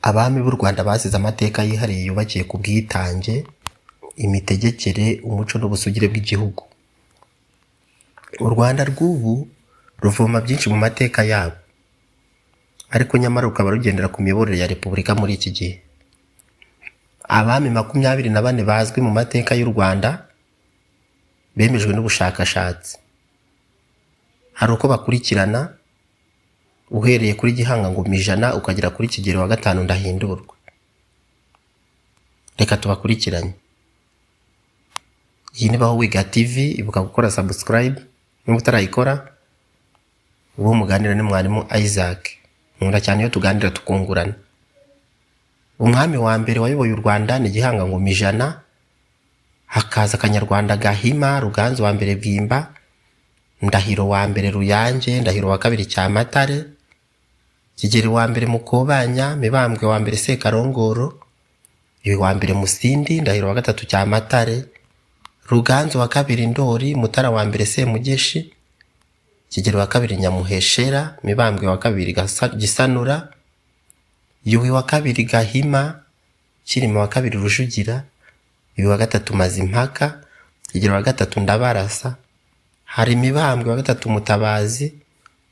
Abami b'u Rwanda basize amateka yihariye yubakiye ku bwitange, imitegekere, umuco n'ubusugire bw'igihugu. U Rwanda rw'ubu ruvoma byinshi mu mateka yabo, ariko nyamara rukaba rugendera ku miyoborere ya Repubulika muri iki gihe. Abami 24 bazwi mu mateka y'u Rwanda bemejwe n'ubushakashatsi. Hari uko bakurikirana uhereye kuri Gihanga Ngoma Ijana ukagera kuri Kigeli wa gatanu Ndahindurwa. Reka tubakurikiranye. Iyi ni Baho Wiga TV, ibuka gukora subscribe niba utarayikora. Uwo muganira ni mwarimu Isaac. Nkunda cyane iyo tuganira tukungurana. Umwami wa mbere wayoboye u Rwanda ni Gihanga Ngoma Ijana, hakaza Kanyarwanda Gahima, Ruganzu wa mbere Bwimba, Ndahiro wa mbere Ruyange, Ndahiro wa kabiri Cyamatare, Kigeli wa mbere Mukobanya, Mibambwe wa mbere Sekarongoro, Yuhi wa mbere Musindi, Ndahiro wa gatatu Cyamatare, Ruganzu wa kabiri Ndori, Mutara wa mbere Semugeshi, Kigeli wa kabiri Nyamuheshera, Mibambwe wa kabiri Gisanura, Yuhi wa kabiri Gahima, Kirima wa kabiri Rujugira, Yuhi wa gatatu Mazimpaka, Kigeli wa gatatu Ndabarasa, hari Mibambwe wa gatatu Mutabazi,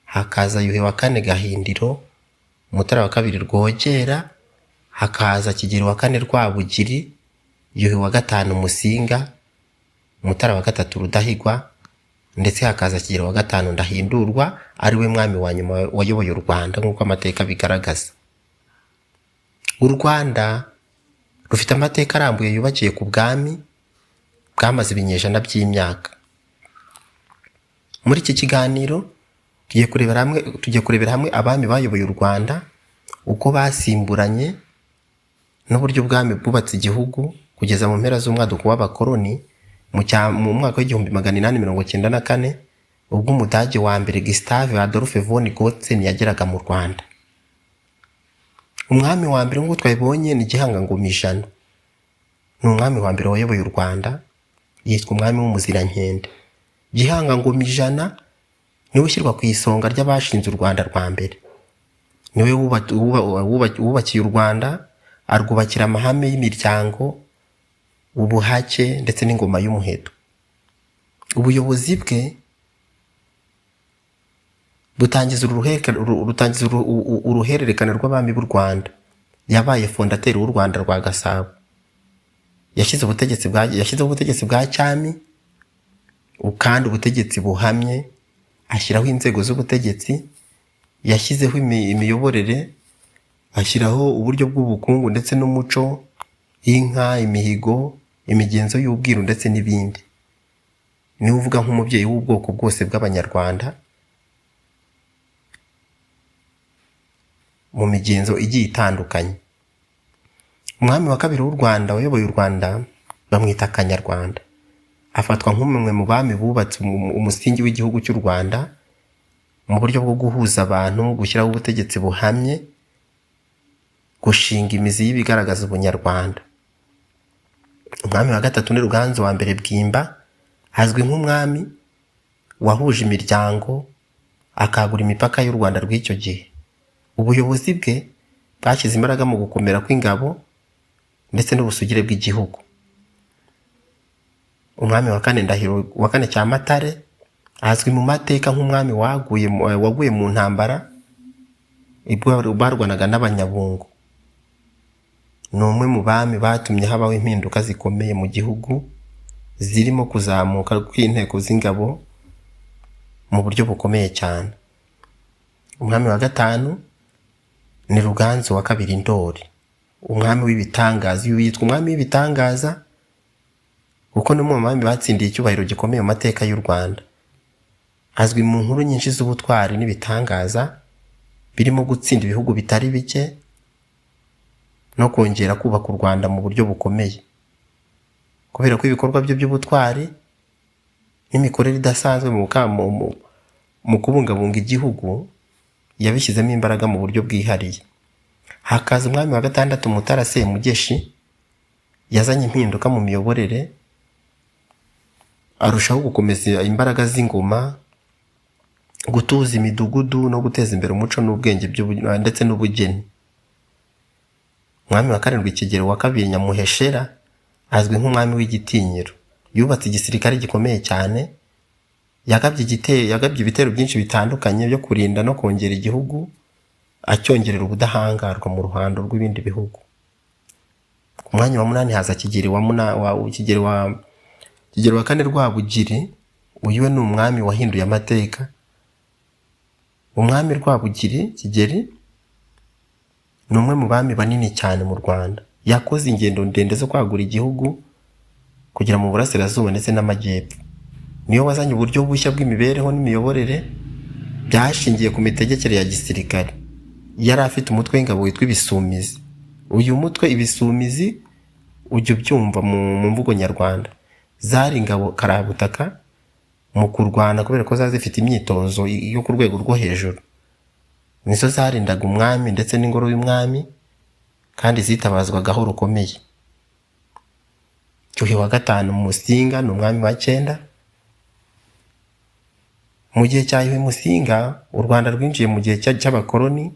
hakaza Yuhi wa kane Gahindiro, Mutara wa kabiri Rwogera, hakaza Kigeli wa kane Rwabugiri, Yuhi wa gatanu Musinga, Mutara wa gatatu Rudahigwa, ndetse hakaza Kigeli wa gatanu Ndahindurwa, ari we mwami wa nyuma wayoboye u Rwanda nk'uko amateka bigaragaza. U Rwanda rufite amateka arambuye yubakiye ku bwami bwamaze ibinyejana by'imyaka. Muri iki kiganiro tugiye kurebera hamwe abami bayoboye u Rwanda, uko basimburanye n'uburyo ubwami bwubatse igihugu kugeza mu mpera z'umwaduko w'abakoloni mu mwaka w'1894, ubwo Umudage wa mbere Gustave Adolphe von Gotzen yageraga mu Rwanda. Umwami wa mbere nk'uko twabibonye ni Gihanga Ngoma Ijana. Ni umwami wa mbere wayoboye u Rwanda, yitwa umwami w'umuzirankende. Gihanga Ngoma Ijana niwe ushyirwa ku isonga ry'abashinze u Rwanda rwa mbere. Niwe wubakiye u Rwanda, arwubakira amahame y'imiryango, ubuhake ndetse n'ingoma y'umuheto. Ubuyobozi bwe butangiza uruhererekane rw'abami b'u Rwanda. Yabaye fondateri w'u Rwanda rwa Gasabo. Yashyizeho ubutegetsi bwa cyami, kandi ubutegetsi buhamye, ashyiraho inzego z'ubutegetsi, yashyizeho imiyoborere, ashyiraho uburyo bw'ubukungu ndetse n'umuco, inka, imihigo, imigenzo y'ubwiru ndetse n'ibindi. Niwe uvuga nk'umubyeyi w'ubwoko bwose bw'Abanyarwanda mu migenzo igiye itandukanye. Umwami wa kabiri w'u Rwanda wayoboye u Rwanda bamwita Kanyarwanda. Afatwa nk'umwe mu bami bubatse umusingi w'igihugu cy'u Rwanda mu buryo bwo guhuza abantu, gushyiraho ubutegetsi buhamye, gushinga imizi y'ibigaragaza ubunyarwanda. Umwami wa gatatu ni Ruganzu wa mbere Bwimba, azwi nk'umwami wahuje imiryango, akagura imipaka y'u Rwanda rw'icyo gihe. Ubuyobozi bwe bwashyize imbaraga mu gukomera kw'ingabo ndetse n'ubusugire bw'igihugu. Umwami wa kane Ndahiro wa kane Cyamatare, azwi mu mateka nk'umwami waguye mu ntambara ibwo barwanaga n'Abanyabungo. Ni umwe mu bami batumye habaho impinduka zikomeye mu gihugu, zirimo kuzamuka kw'inteko z'ingabo mu buryo bukomeye cyane. Umwami wa gatanu ni Ruganzu wa kabiri Ndori, umwami w'ibitangaza. Uyu yitwa umwami w'ibitangaza kuko ni umwe mu bami batsindiye icyubahiro gikomeye mu mateka y'u Rwanda. Azwi mu nkuru nyinshi z'ubutwari n'ibitangaza, birimo gutsinda ibihugu bitari bike no kongera kubaka u Rwanda mu buryo bukomeye. Kubera ko ibikorwa bye by'ubutwari n'imikorere idasanzwe mu kubungabunga igihugu, yabishyizemo imbaraga mu buryo bwihariye. Hakaza umwami wa gatandatu Mutara Semugeshi, yazanye impinduka mu miyoborere, arushaho gukomeza imbaraga z'ingoma, gutuza imidugudu no guteza imbere umuco n'ubwenge ndetse n'ubugeni. umwami wa karindwi Kigeli wa kabiri Nyamuheshera azwi nk'umwami w'igitinyiro. Yubatse igisirikare gikomeye cyane, yagabye ibitero byinshi bitandukanye byo kurinda no kongera igihugu, acyongerera ubudahangarwa mu ruhando rw'ibindi bihugu. Ku mwanya wa munani haza Kigeli wa kane Rwabugiri. Uyu we ni umwami wahinduye amateka. Umwami Rwabugiri Kigeli ni umwe mu bami banini cyane mu Rwanda. Yakoze ingendo ndende zo kwagura igihugu kugera mu burasirazuba ndetse n'amajyepfo. Niyo wazanye uburyo bushya bw'imibereho n'imiyoborere byashingiye ku mitegekere ya gisirikare. Yari afite umutwe w'ingabo witwa Ibisumizi. Uyu mutwe Ibisumizi ujya ubyumva mu mvugo nyarwanda, zari ingabo karabutaka mu kurwana kubera ko zari zifite imyitozo yo ku rwego rwo hejuru. Nizo zarindaga umwami ndetse n'ingoro y'umwami kandi zitabazwagaho rukomeye. Cyuhi wa gatanu Musinga ni umwami wa cyenda. Mu gihe cya Yuhi Musinga u Rwanda rwinjiye mu gihe cy'abakoloni,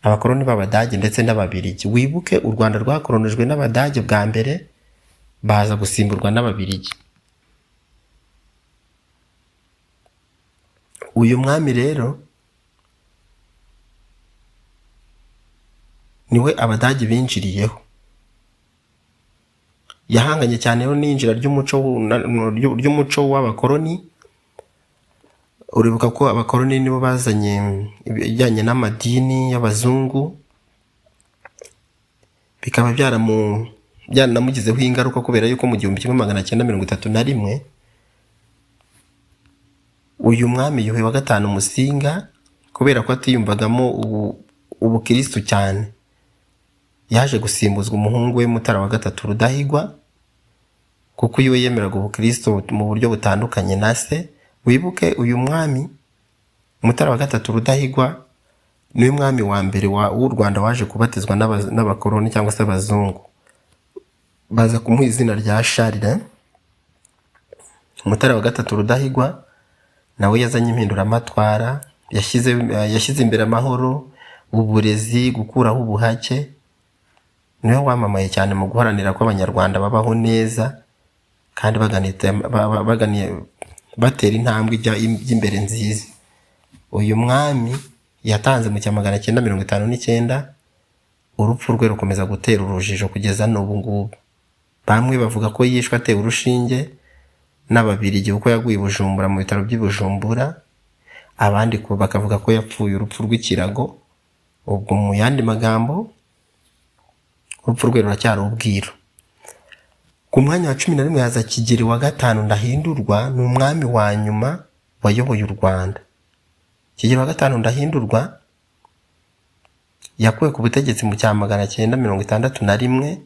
abakoloni b'Abadage ndetse n'Ababiligi. Wibuke u Rwanda rwakolonijwe n'Abadage bwa mbere, baza gusimburwa n'Ababiligi. Uyu mwami rero niwe Abadage binjiriyeho. Yahanganye cyane rero n'injira ry'umuco w'abakoloni. Uribuka ko abakoloni nibo bazanye ibijyanye n'amadini y'abazungu, bikaba byaranamugizeho ingaruka kubera yuko mu 1931 uyu mwami Yuhi wa gatanu Musinga, kubera ko atiyumvagamo ubukristo cyane, yaje gusimbuzwa umuhungu we Mutara wa gatatu Rudahigwa, kuko iwe yemeraga ubukristo mu buryo butandukanye na se. Wibuke uyu mwami Mutara wa gatatu Rudahigwa niwe mwami wa mbere w'u Rwanda waje kubatizwa n'abakoloni cyangwa se abazungu, baza kumuha izina rya Charles. Mutara wa gatatu Rudahigwa nawe yazanye impinduramatwara, yashyize imbere amahoro, uburezi, gukuraho ubuhake. Niwe wamamaye cyane mu guharanira ko Abanyarwanda babaho neza kandi batera intambwe y'imbere nziza. Uyu mwami yatanze mu 1959, urupfu rwe rukomeza gutera urujijo kugeza n'ubu ngubu. Bamwe bavuga ko yishwe atewe urushinge n'Ababiligi kuko yaguye i Bujumbura mu bitaro by'i Bujumbura, abandi bakavuga ko yapfuye urupfu rw'ikirago. Ubwo mu yandi magambo urupfu rwe ruracyari ubwiru. Ku mwanya wa 11 haza Kigeli wa gatanu Ndahindurwa. Ni umwami wa nyuma wayoboye u Rwanda. Kigeli wa gatanu Ndahindurwa yakuwe ku butegetsi mu 1961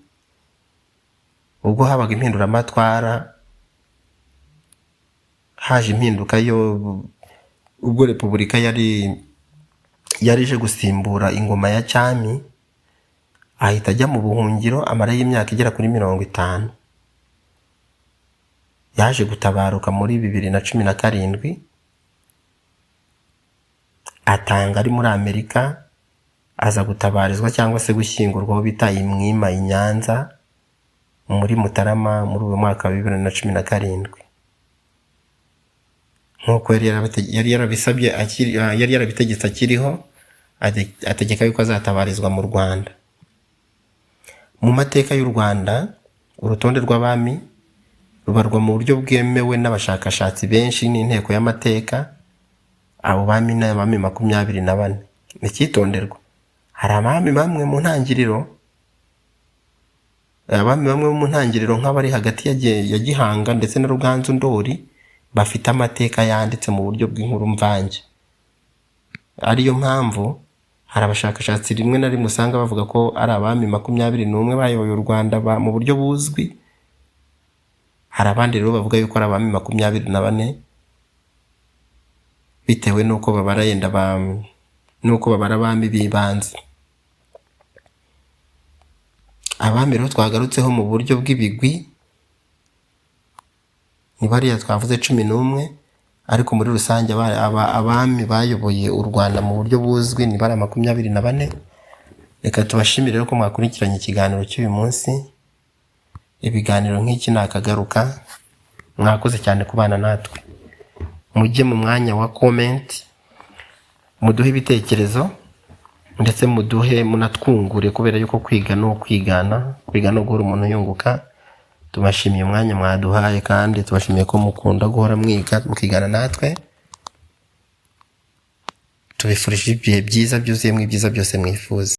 ubwo habaga impinduramatwara. Haje impinduka ubwo Repubulika yari ije gusimbura ingoma ya cyami, ahita ajya mu buhungiro amarayo y'imyaka igera kuri 50. Yaje gutabaruka muri 2017, atanga ari muri Amerika, aza gutabarizwa cyangwa se gushyingurwa aho bita i Mwima i Nyanza muri Mutarama muri uyu mwaka wa 2017. Nk'uko yari yarabitegetse akiriho, ategeka yuko azatabarizwa mu Rwanda. Mu mateka y'u Rwanda, urutonde rw'abami rubarwa mu buryo bwemewe n'abashakashatsi benshi n'inteko y'amateka. Abo bami ni abami 24. Icyitonderwa, hari abami bamwe mu ntangiriro, nk'abari hagati ya Gihanga ndetse na Ruganzu Ndori, bafite amateka yanditse mu buryo bw'inkuru mvange. Ariyo mpamvu hari abashakashatsi rimwe na rimwe usanga bavuga ko ari abami 21 bayoboye u Rwanda mu buryo buzwi. Hari abandi rero bavuga yuko ari abami 24 bitewe nuko babara abami bibanze. Abami rero twagarutseho mu buryo bw'ibigwi ni bariya twavuze 11, ariko muri rusange abami bayoboye u Rwanda mu buryo buzwi ni bari 24. reka tubashimire ko mwakurikiranye ikiganiro cy'uyu munsi. Ibiganiro nk'iki nakagaruka, mwakoze cyane kubana natwe. Mujye mu mwanya wa comment, muduhe ibitekerezo ndetse muduhe munatwungure, kubera yuko kwiga no kwigana, kwiga no guhora umuntu yunguka. Tubashimiye umwanya mwaduhaye kandi tubashimiye ko mukunda guhora mwiga mukigana natwe. Tubifurije ibihe byiza byuzuyemo ibyiza byose mwifuza.